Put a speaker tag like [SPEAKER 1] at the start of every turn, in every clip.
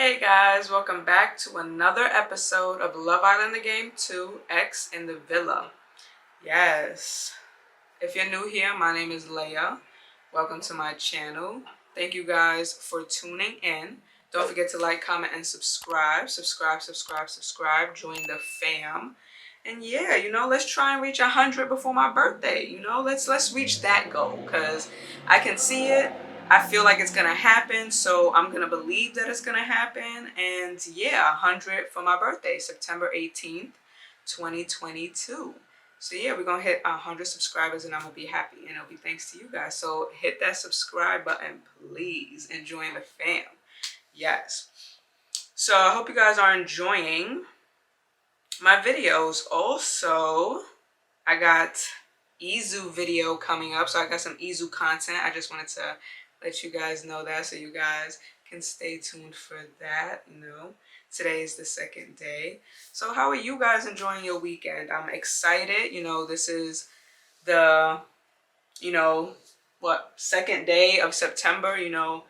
[SPEAKER 1] Hey guys, welcome back to another episode of Love Island the Game 2 X in the Villa. Yes, if you're new here, my name is Leia. Welcome to my channel. Thank you guys for tuning in. Don't forget to like, comment, and subscribe. Subscribe. Join the fam. And yeah, let's try and reach 100 before my birthday. Let's reach that goal because I can see it. I feel like it's gonna happen, so I'm gonna believe that it's gonna happen. And yeah, 100 for my birthday, September 18th, 2022. So yeah, we're gonna hit 100 subscribers and I'm gonna be happy, and it'll be thanks to you guys. So hit that subscribe button, please, and join the fam. Yes. So I hope you guys are enjoying my videos. Also, I got Izu video coming up, so I got some Izu content. I just wanted to let you guys know that so you guys can stay tuned for that. Today is the second day. So how are you guys enjoying your weekend? I'm excited. This is the second day of September, the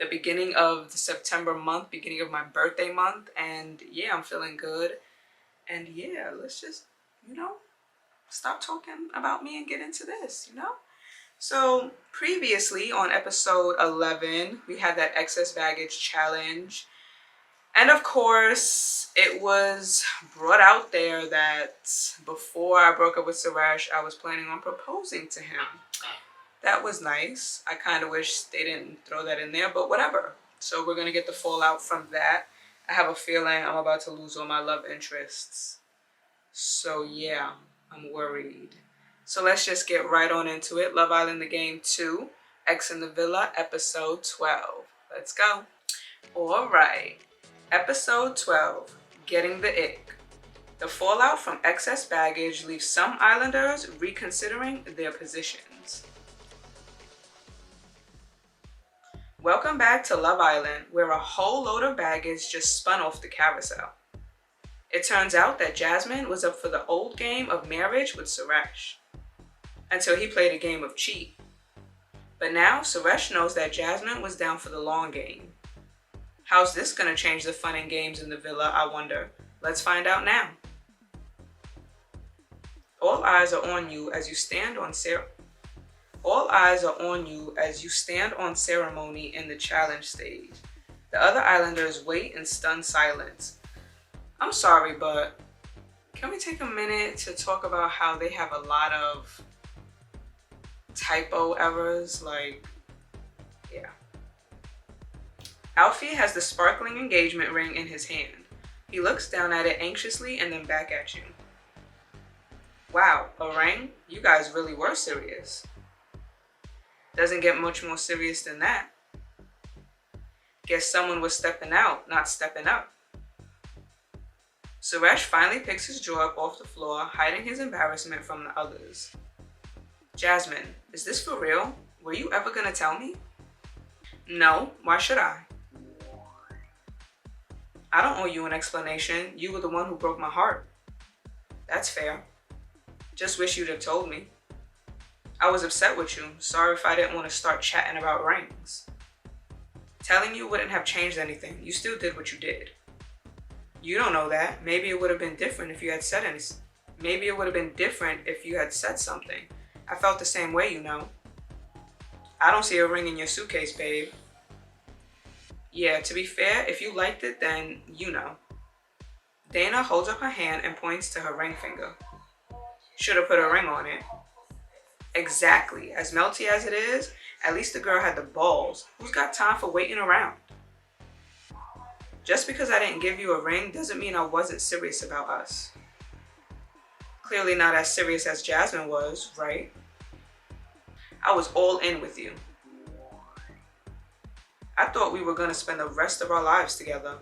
[SPEAKER 1] beginning of the September month, beginning of my birthday month. And yeah, I'm feeling good. And yeah, let's just stop talking about me and get into this. So previously on episode 11, we had that excess baggage challenge. And of course, it was brought out there that before I broke up with Suresh, I was planning on proposing to him. That was nice. I kind of wish they didn't throw that in there, but whatever. So we're going to get the fallout from that. I have a feeling I'm about to lose all my love interests. So yeah, I'm worried. So let's just get right on into it. Love Island the Game 2, X in the Villa, episode 12. Let's go. All right. Episode 12, Getting the Ick. The fallout from excess baggage leaves some islanders reconsidering their positions. Welcome back to Love Island, where a whole load of baggage just spun off the carousel. It turns out that Jasmine was up for the old game of marriage with Suresh, until he played a game of cheat. But now Suresh knows that Jasmine was down for the long game. How's this gonna change the fun and games in the villa, I wonder? Let's find out now. All eyes are on you as you stand on ceremony in the challenge stage. The other islanders wait in stunned silence. I'm sorry, but can we take a minute to talk about how they have a lot of typo errors? Yeah. Alfie has the sparkling engagement ring in his hand. He looks down at it anxiously and then back at you. Wow, a ring? You guys really were serious. Doesn't get much more serious than that. Guess someone was stepping out, not stepping up. Suresh finally picks his jaw up off the floor, hiding his embarrassment from the others. Jasmine, is this for real? Were you ever gonna tell me? No, why should I? I don't owe you an explanation. You were the one who broke my heart. That's fair. Just wish you'd have told me. I was upset with you. Sorry if I didn't want to start chatting about rings. Telling you wouldn't have changed anything. You still did what you did. You don't know that. Maybe it would have been different if you had said anything. Maybe it would have been different if you had said something. I felt the same way, I don't see a ring in your suitcase, babe. Yeah, to be fair, if you liked it, then Dana holds up her hand and points to her ring finger. Should have put a ring on it. Exactly. As melty as it is, at least the girl had the balls. Who's got time for waiting around? Just because I didn't give you a ring doesn't mean I wasn't serious about us. Clearly not as serious as Jasmine was, right? I was all in with you. I thought we were going to spend the rest of our lives together.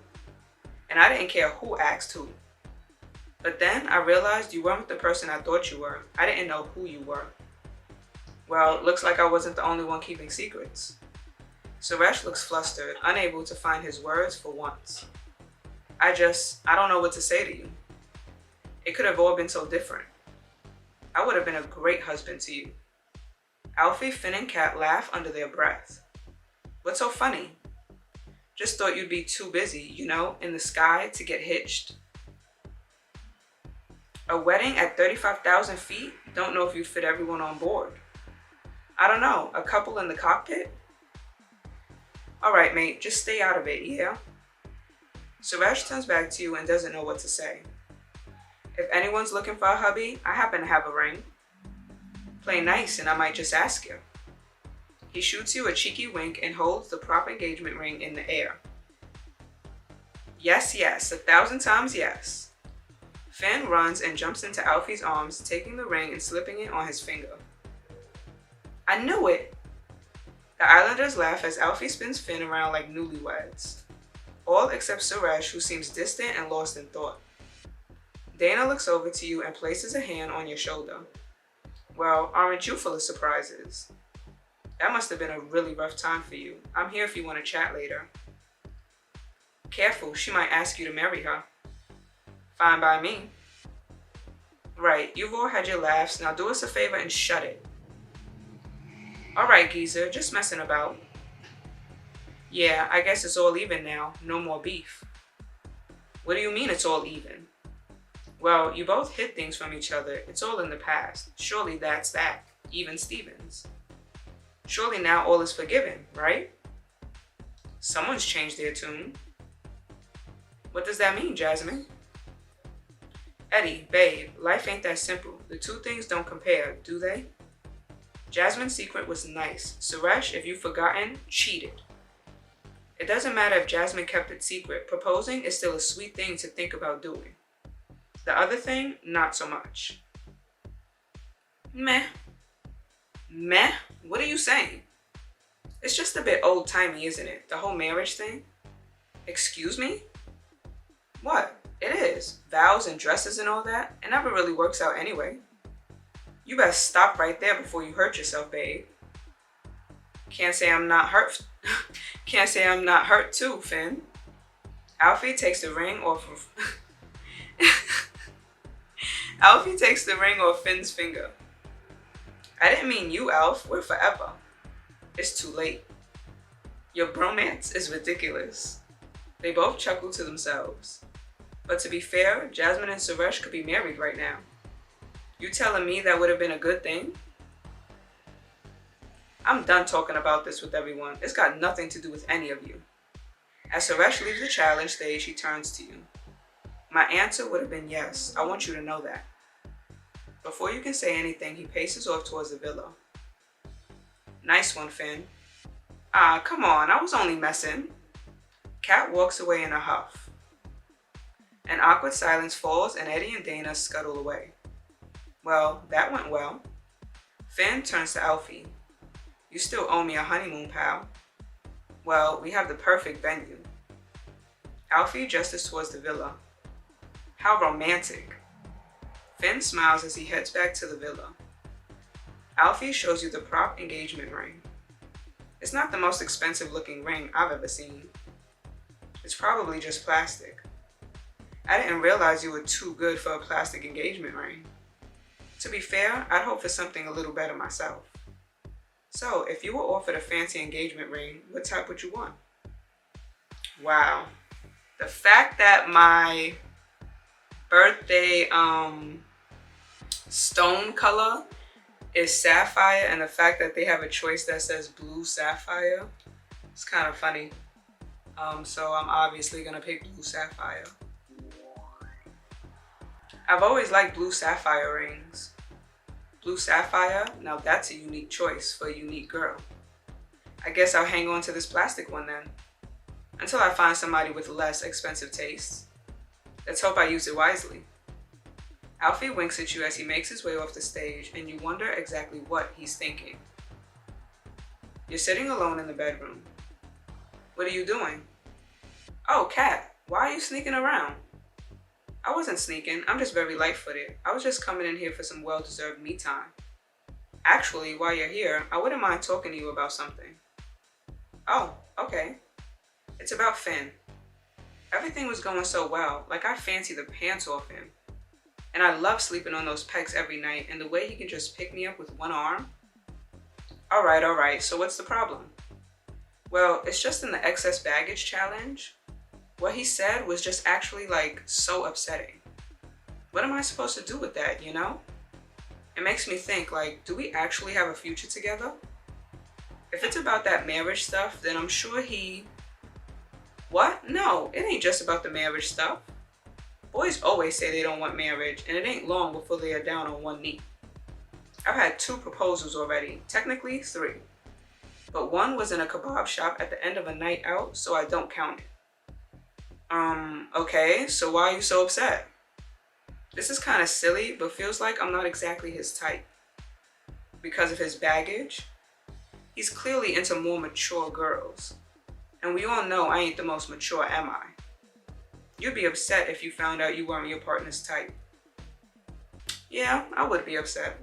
[SPEAKER 1] And I didn't care who asked who. But then I realized you weren't the person I thought you were. I didn't know who you were. Well, it looks like I wasn't the only one keeping secrets. Suresh looks flustered, unable to find his words for once. I don't know what to say to you. It could have all been so different. I would have been a great husband to you. Alfie, Finn, and Kat laugh under their breath. What's so funny? Just thought you'd be too busy, in the sky to get hitched. A wedding at 35,000 feet? Don't know if you'd fit everyone on board. I don't know, a couple in the cockpit? All right, mate, just stay out of it, yeah? Suresh turns back to you and doesn't know what to say. If anyone's looking for a hubby, I happen to have a ring. Play nice and I might just ask you. He shoots you a cheeky wink and holds the prop engagement ring in the air. Yes, 1,000 times yes. Finn runs and jumps into Alfie's arms, taking the ring and slipping it on his finger. I knew it! The Islanders laugh as Alfie spins Finn around like newlyweds. All except Suresh, who seems distant and lost in thought. Dana looks over to you and places a hand on your shoulder. Well, aren't you full of surprises? That must have been a really rough time for you. I'm here if you want to chat later. Careful, she might ask you to marry her. Fine by me. Right, you've all had your laughs, now do us a favor and shut it. Alright, geezer, just messing about. Yeah, I guess it's all even now, no more beef. What do you mean it's all even? Well, you both hid things from each other, it's all in the past. Surely that's that, even Stevens. Surely now all is forgiven, right? Someone's changed their tune. What does that mean, Jasmine? Eddie, babe, life ain't that simple. The two things don't compare, do they? Jasmine's secret was nice. Suresh, if you've forgotten, cheated. It doesn't matter if Jasmine kept it secret. Proposing is still a sweet thing to think about doing. The other thing, not so much. Meh. Meh? What are you saying? It's just a bit old-timey, isn't it? The whole marriage thing? Excuse me? What? It is. Vows and dresses and all that. It never really works out anyway. You best stop right there before you hurt yourself, babe. Can't say I'm not hurt. Can't say I'm not hurt too, Finn. Alfie takes the ring off of... Alfie takes the ring off Finn's finger. I didn't mean you, Alf. We're forever. It's too late. Your bromance is ridiculous. They both chuckle to themselves. But to be fair, Jasmine and Suresh could be married right now. You telling me that would have been a good thing? I'm done talking about this with everyone. It's got nothing to do with any of you. As Suresh leaves the challenge stage, he turns to you. My answer would have been yes. I want you to know that. Before you can say anything, he paces off towards the villa. Nice one, Finn. Ah, come on, I was only messing. Kat walks away in a huff. An awkward silence falls and Eddie and Dana scuttle away. Well, that went well. Finn turns to Alfie. You still owe me a honeymoon, pal. Well, we have the perfect venue. Alfie gestures towards the villa. How romantic. Finn smiles as he heads back to the villa. Alfie shows you the prop engagement ring. It's not the most expensive looking ring I've ever seen. It's probably just plastic. I didn't realize you were too good for a plastic engagement ring. To be fair, I'd hope for something a little better myself. So, if you were offered a fancy engagement ring, what type would you want? Wow. The fact that my birthday stone color is sapphire and the fact that they have a choice that says blue sapphire, it's kind of funny. So I'm obviously gonna pick blue sapphire. I've always liked blue sapphire rings. Blue sapphire, now that's a unique choice for a unique girl. I guess I'll hang on to this plastic one then, until I find somebody with less expensive tastes. Let's hope I use it wisely. Alfie winks at you as he makes his way off the stage, and you wonder exactly what he's thinking. You're sitting alone in the bedroom. What are you doing? Oh, Kat, why are you sneaking around? I wasn't sneaking, I'm just very light-footed. I was just coming in here for some well-deserved me time. Actually, while you're here, I wouldn't mind talking to you about something. Oh, okay. It's about Finn. Everything was going so well, like I fancy the pants off him. And I love sleeping on those pecs every night, and the way he can just pick me up with one arm. Alright, so what's the problem? Well, it's just in the excess baggage challenge. What he said was just actually like so upsetting. What am I supposed to do with that, you know? It makes me think, like, do we actually have a future together? If it's about that marriage stuff, then I'm sure he... What? No, it ain't just about the marriage stuff. Boys always say they don't want marriage, and it ain't long before they are down on one knee. I've had 2 proposals already, technically 3. But one was in a kebab shop at the end of a night out, so I don't count it. Okay, so why are you so upset? This is kind of silly, but feels like I'm not exactly his type. Because of his baggage? He's clearly into more mature girls. And we all know I ain't the most mature, am I? You'd be upset if you found out you weren't your partner's type. Yeah, I would be upset.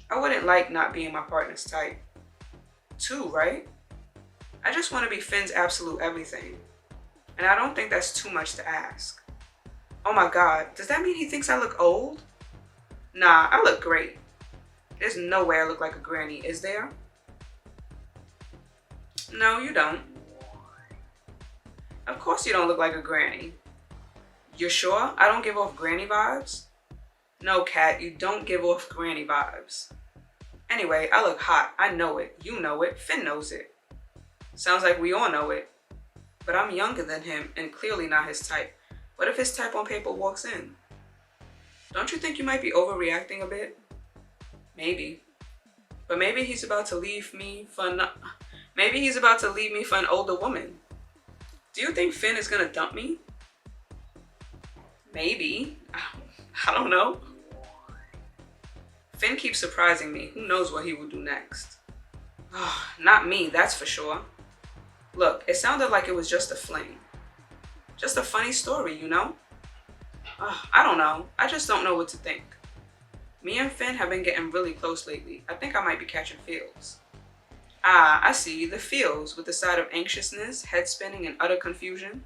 [SPEAKER 1] I wouldn't like not being my partner's type. 2, right? I just want to be Finn's absolute everything. And I don't think that's too much to ask. Oh my god, does that mean he thinks I look old? Nah, I look great. There's no way I look like a granny, is there? No, you don't. Of course you don't look like a granny. You're sure I don't give off granny vibes? No, Kat, you don't give off granny vibes. Anyway, I look hot. I know it. You know it. Finn knows it. Sounds like we all know it. But I'm younger than him and clearly not his type. What if his type on paper walks in? Don't you think you might be overreacting a bit? Maybe. But maybe he's about to leave me for an older woman. Do you think Finn is gonna dump me? Maybe. I don't know. Finn keeps surprising me. Who knows what he will do next? Oh, not me, that's for sure. Look, it sounded like it was just a fling. Just a funny story, you know? I don't know. I just don't know what to think. Me and Finn have been getting really close lately. I think I might be catching feels. Ah, I see. The feels with the side of anxiousness, head spinning, and utter confusion.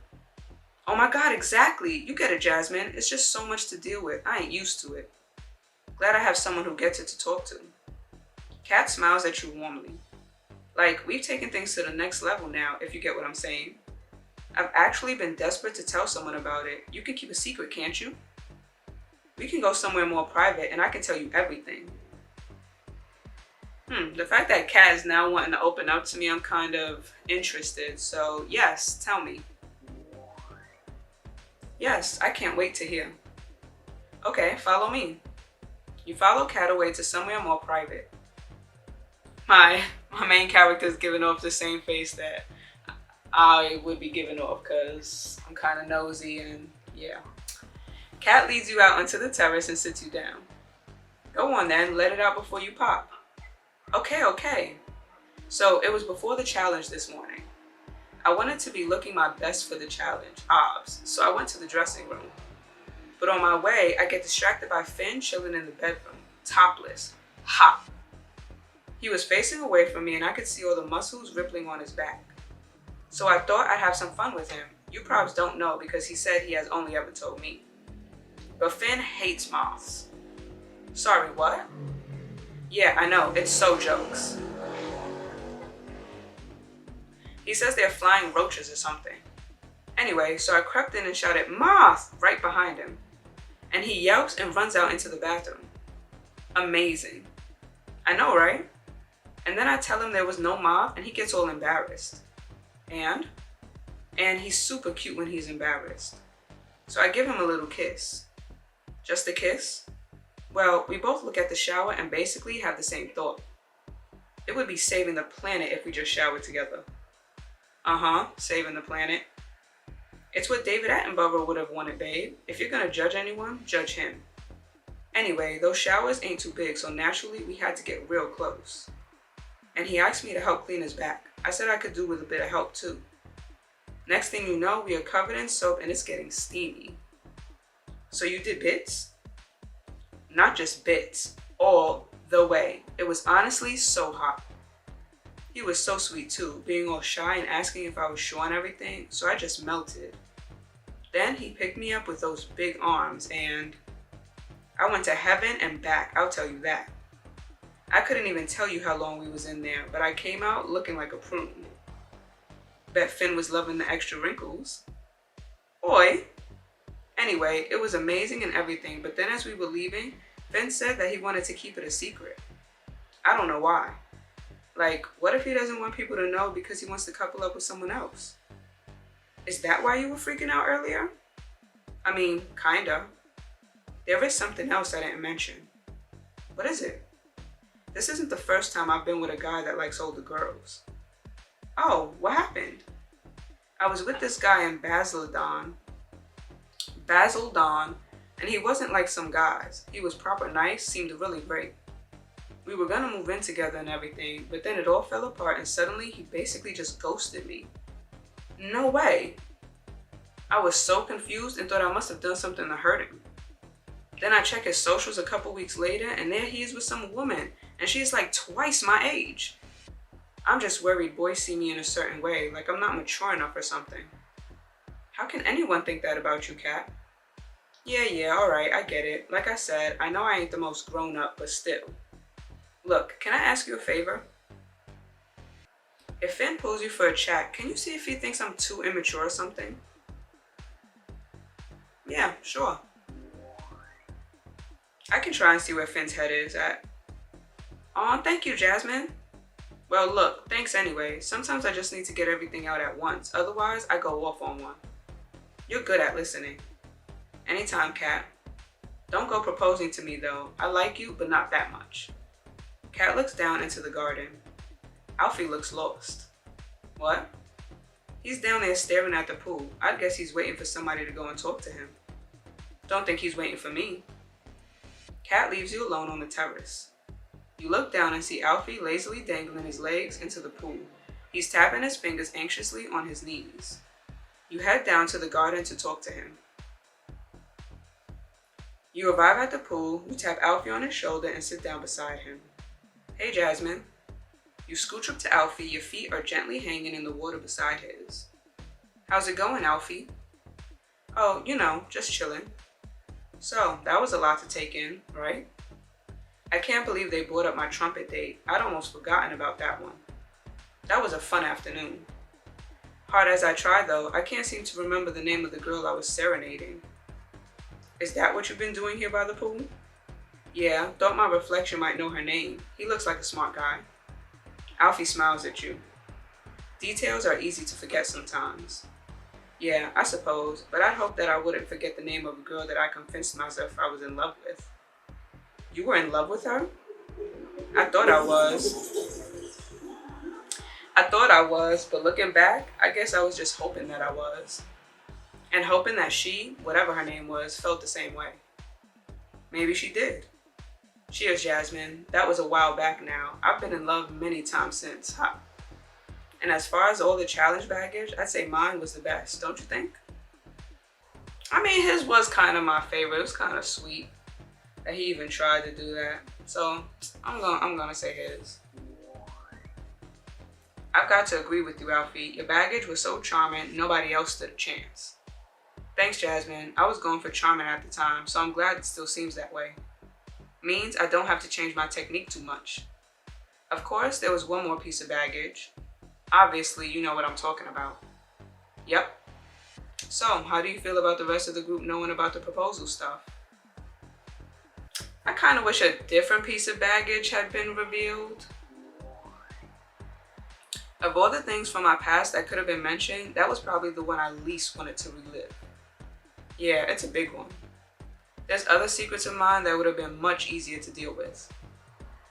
[SPEAKER 1] Oh my god, exactly. You get it, Jasmine. It's just so much to deal with. I ain't used to it. Glad I have someone who gets it to talk to. Kat smiles at you warmly. Like, we've taken things to the next level now, if you get what I'm saying. I've actually been desperate to tell someone about it. You can keep a secret, can't you? We can go somewhere more private and I can tell you everything. The fact that Kat is now wanting to open up to me, I'm kind of interested. So yes, tell me. Yes, I can't wait to hear. Okay, follow me. You follow Kat away to somewhere more private. My main character is giving off the same face that I would be giving off because I'm kind of nosy and yeah. Kat leads you out onto the terrace and sits you down. Go on then, let it out before you pop. Okay. So it was before the challenge this morning. I wanted to be looking my best for the challenge, obvs, so I went to the dressing room. But on my way, I get distracted by Finn chilling in the bedroom, topless, hot. He was facing away from me and I could see all the muscles rippling on his back. So I thought I'd have some fun with him. You probs don't know because he said he has only ever told me. But Finn hates moths. Sorry, what? Yeah, I know, it's so jokes. He says they're flying roaches or something. Anyway, so I crept in and shouted, "Moth!" right behind him. And he yelps and runs out into the bathroom. Amazing. I know, right? And then I tell him there was no moth and he gets all embarrassed. And he's super cute when he's embarrassed. So I give him a little kiss. Just a kiss? Well, we both look at the shower and basically have the same thought. It would be saving the planet if we just showered together. Saving the planet. It's what David Attenborough would have wanted, babe. If you're gonna judge anyone, judge him. Anyway, those showers ain't too big, so naturally we had to get real close. And he asked me to help clean his back. I said I could do with a bit of help too. Next thing you know, we are covered in soap and it's getting steamy. So you did bits? Not just bits, all the way. It was honestly so hot. He was so sweet too, being all shy and asking if I was sure on everything, so I just melted. Then he picked me up with those big arms and I went to heaven and back, I'll tell you that. I couldn't even tell you how long we was in there, but I came out looking like a prune. Bet Finn was loving the extra wrinkles. Boy. Anyway, it was amazing and everything, but then as we were leaving, Finn said that he wanted to keep it a secret. I don't know why. Like, what if he doesn't want people to know because he wants to couple up with someone else? Is that why you were freaking out earlier? I mean, kinda. There is something else I didn't mention. What is it? This isn't the first time I've been with a guy that likes older girls. Oh, what happened? I was with this guy in Basildon, and he wasn't like some guys. He was proper nice, seemed really great. We were gonna move in together and everything, but then it all fell apart and suddenly he basically just ghosted me. No way. I was so confused and thought I must have done something to hurt him. Then I checked his socials a couple weeks later and there he is with some woman, and she's like twice my age. I'm just worried boys see me in a certain way, like I'm not mature enough or something. How can anyone think that about you, Kat? Yeah, alright, I get it. Like I said, I know I ain't the most grown up, but still. Look, can I ask you a favor? If Finn pulls you for a chat, can you see if he thinks I'm too immature or something? Yeah, sure. I can try and see where Finn's head is at. Aw, thank you, Jasmine. Well, look, thanks anyway. Sometimes I just need to get everything out at once. Otherwise, I go off on one. You're good at listening. Anytime, Kat. Don't go proposing to me, though. I like you, but not that much. Kat looks down into the garden. Alfie looks lost. What? He's down there staring at the pool. I'd guess he's waiting for somebody to go and talk to him. Don't think he's waiting for me. Kat leaves you alone on the terrace. You look down and see Alfie lazily dangling his legs into the pool. He's tapping his fingers anxiously on his knees. You head down to the garden to talk to him. You arrive at the pool, you tap Alfie on his shoulder and sit down beside him. Hey, Jasmine. You scooch up to Alfie, your feet are gently hanging in the water beside his. How's it going, Alfie? Oh, you know, just chilling. So, that was a lot to take in, right? I can't believe they brought up my trumpet date. I'd almost forgotten about that one. That was a fun afternoon. Hard as I try though, I can't seem to remember the name of the girl I was serenading. Is that what you've been doing here by the pool? Yeah, thought my reflection might know her name. He looks like a smart guy. Alfie smiles at you. Details are easy to forget sometimes. Yeah, I suppose, but I'd hope that I wouldn't forget the name of a girl that I convinced myself I was in love with. You were in love with her? I thought I was, but looking back, I guess I was just hoping that I was. And hoping that she, whatever her name was, felt the same way. Maybe she did. Cheers, Jasmine. That was a while back now. I've been in love many times since. Ha. And as far as all the challenge baggage, I'd say mine was the best, don't you think? I mean, his was kind of my favorite. It was kind of sweet that he even tried to do that. So I'm gonna say his. I've got to agree with you, Alfie. Your baggage was so charming, nobody else stood a chance. Thanks, Jasmine. I was going for charming at the time, so I'm glad it still seems that way. Means I don't have to change my technique too much. Of course, there was one more piece of baggage. Obviously, you know what I'm talking about. Yep. So, how do you feel about the rest of the group knowing about the proposal stuff? I kind of wish a different piece of baggage had been revealed. Of all the things from my past that could have been mentioned, that was probably the one I least wanted to relive. Yeah, it's a big one. There's other secrets of mine that would have been much easier to deal with.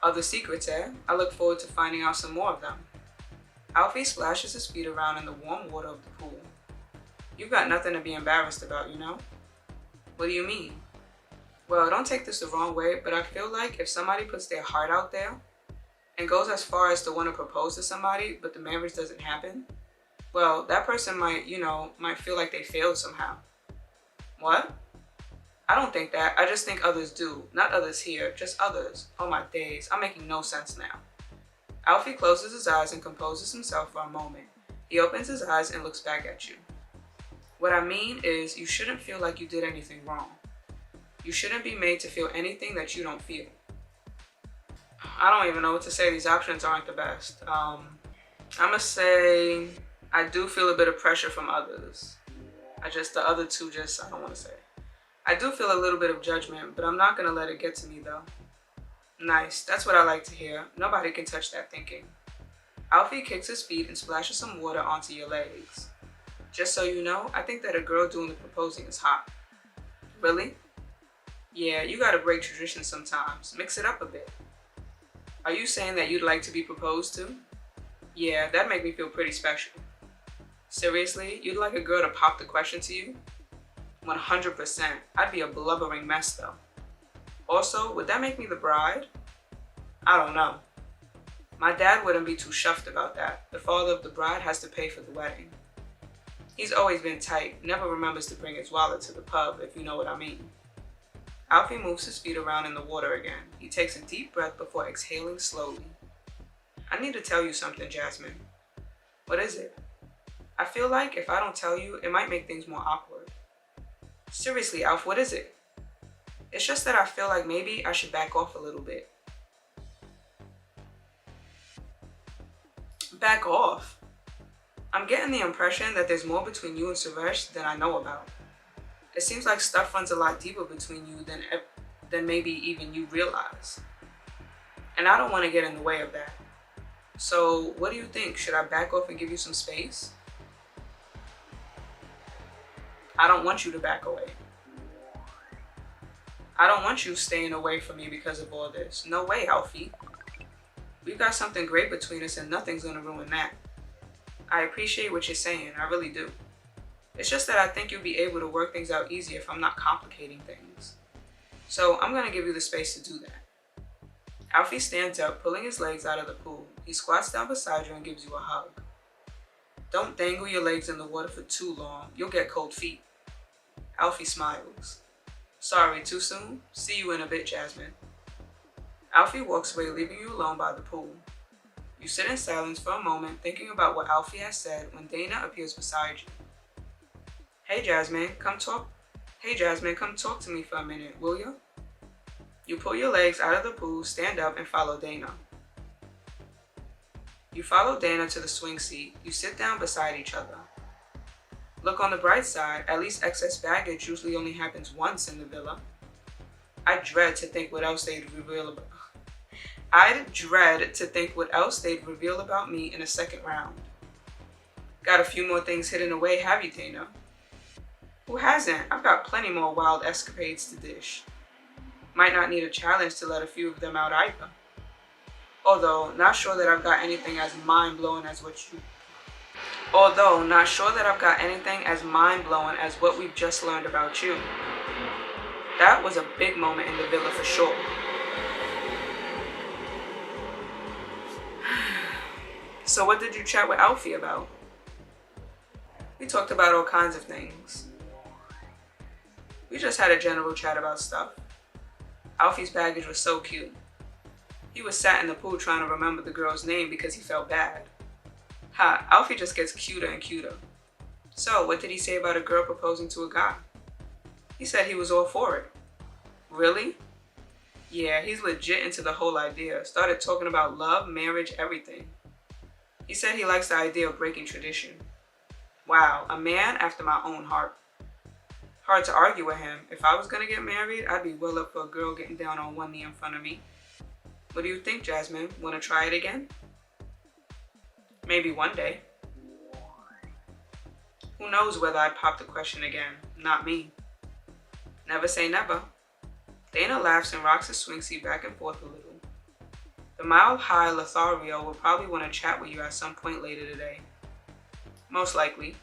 [SPEAKER 1] Other secrets, eh? I look forward to finding out some more of them. Alfie splashes his feet around in the warm water of the pool. You've got nothing to be embarrassed about, you know? What do you mean? Well, don't take this the wrong way, but I feel like if somebody puts their heart out there and goes as far as to want to propose to somebody, but the marriage doesn't happen, well, that person might feel like they failed somehow. What? I don't think that. I just think others do. Not others here, just others. Oh my days, I'm making no sense now. Alfie closes his eyes and composes himself for a moment. He opens his eyes and looks back at you. What I mean is, you shouldn't feel like you did anything wrong. You shouldn't be made to feel anything that you don't feel. I don't even know what to say. These options aren't the best. I'm gonna say I do feel a bit of pressure from others. The other two I don't want to say. I do feel a little bit of judgment, but I'm not gonna let it get to me though. Nice, that's what I like to hear. Nobody can touch that thinking. Alfie kicks his feet and splashes some water onto your legs. Just so you know, I think that a girl doing the proposing is hot. Really? Yeah, you gotta break tradition sometimes. Mix it up a bit. Are you saying that you'd like to be proposed to? Yeah, that'd make me feel pretty special. Seriously, you'd like a girl to pop the question to you? 100%. I'd be a blubbering mess though. Also, would that make me the bride? I don't know. My dad wouldn't be too chuffed about that. The father of the bride has to pay for the wedding. He's always been tight, never remembers to bring his wallet to the pub, if you know what I mean. Alfie moves his feet around in the water again. He takes a deep breath before exhaling slowly. I need to tell you something, Jasmine. What is it? I feel like if I don't tell you, it might make things more awkward. Seriously, Alf, what is it? It's just that I feel like maybe I should back off a little bit. Back off? I'm getting the impression that there's more between you and Suresh than I know about. It seems like stuff runs a lot deeper between you than maybe even you realize. And I don't want to get in the way of that. So what do you think? Should I back off and give you some space? I don't want you to back away. I don't want you staying away from me because of all this. No way, Alfie. We've got something great between us and nothing's gonna ruin that. I appreciate what you're saying, I really do. It's just that I think you'll be able to work things out easier if I'm not complicating things. So I'm gonna give you the space to do that. Alfie stands up, pulling his legs out of the pool. He squats down beside you and gives you a hug. Don't dangle your legs in the water for too long. You'll get cold feet. Alfie smiles. Sorry, too soon? See you in a bit, Jasmine. Alfie walks away, leaving you alone by the pool. You sit in silence for a moment, thinking about what Alfie has said when Dana appears beside you. Hey Jasmine, come talk to me for a minute, will you? You pull your legs out of the pool, stand up, and follow Dana. You follow Dana to the swing seat. You sit down beside each other. Look on the bright side, at least excess baggage usually only happens once in the villa. I dread to think what else they'd reveal about me in a second round. Got a few more things hidden away, have you, Dana? Who hasn't? I've got plenty more wild escapades to dish. Might not need a challenge to let a few of them out either. Although, not sure that I've got anything as mind-blowing as what we've just learned about you. That was a big moment in the villa for sure. So what did you chat with Alfie about? We talked about all kinds of things. We just had a general chat about stuff. Alfie's baggage was so cute. He was sat in the pool trying to remember the girl's name because he felt bad. Ha, Alfie just gets cuter and cuter. So, what did he say about a girl proposing to a guy? He said he was all for it. Really? Yeah, he's legit into the whole idea. Started talking about love, marriage, everything. He said he likes the idea of breaking tradition. Wow, a man after my own heart. Hard to argue with him. If I was gonna get married, I'd be well up for a girl getting down on one knee in front of me. What do you think, Jasmine? Wanna try it again? Maybe one day. Who knows whether I'd pop the question again? Not me. Never say never. Dana laughs and rocks his swing seat back and forth a little. The mile-high Lothario will probably want to chat with you at some point later today. Most likely.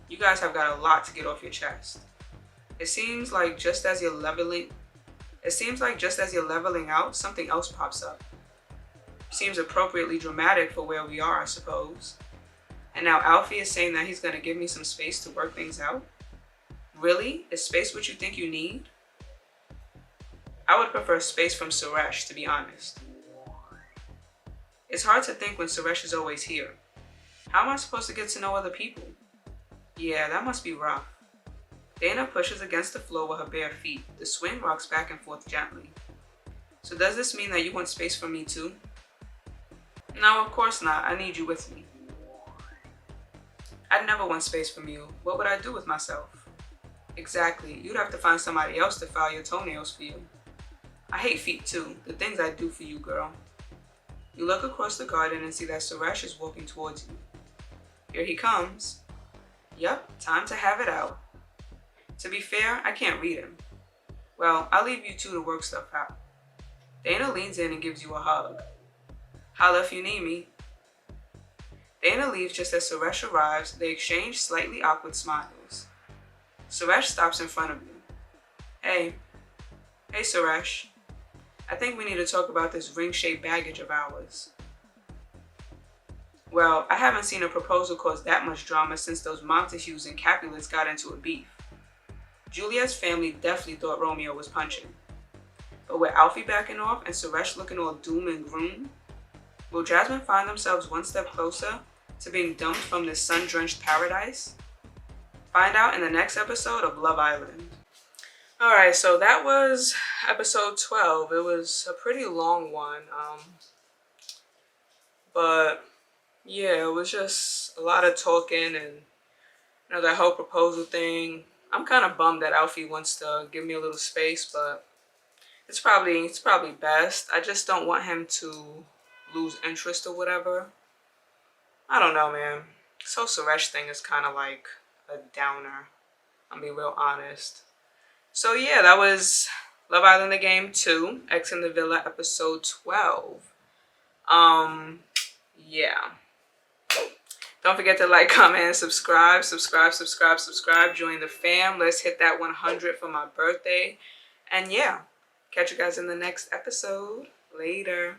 [SPEAKER 1] You guys have got a lot to get off your chest. It seems like just as you're leveling out, something else pops up. Seems appropriately dramatic for where we are, I suppose. And now Alfie is saying that he's going to give me some space to work things out? Really? Is space what you think you need? I would prefer space from Suresh, to be honest. It's hard to think when Suresh is always here. How am I supposed to get to know other people? Yeah, that must be rough. Dana pushes against the floor with her bare feet. The swing rocks back and forth gently. So does this mean that you want space from me too? No, of course not. I need you with me. I'd never want space from you. What would I do with myself? Exactly. You'd have to find somebody else to file your toenails for you. I hate feet too. The things I do for you, girl. You look across the garden and see that Suresh is walking towards you. Here he comes. Yep, time to have it out. To be fair, I can't read him. Well, I'll leave you two to work stuff out. Dana leans in and gives you a hug. Holla if you need me. Dana leaves just as Suresh arrives. They exchange slightly awkward smiles. Suresh stops in front of you. Hey. Hey, Suresh. I think we need to talk about this ring-shaped baggage of ours. Well, I haven't seen a proposal cause that much drama since those Montagues and Capulets got into a beef. Juliet's family definitely thought Romeo was punching. But with Alfie backing off and Suresh looking all doom and gloom, will Jasmine find themselves one step closer to being dumped from this sun-drenched paradise? Find out in the next episode of Love Island. Alright, so that was episode 12. It was a pretty long one. But yeah, it was just a lot of talking and that whole proposal thing. I'm kind of bummed that Alfie wants to give me a little space, but it's probably best. I just don't want him to lose interest or whatever. I don't know, man. This whole Suresh thing is kind of like a downer. I'll be real honest. So yeah, that was Love Island the Game 2, X in the Villa episode 12. Yeah. Don't forget to like, comment, and subscribe. Join the fam. Let's hit that 100 for my birthday. And yeah, catch you guys in the next episode. Later.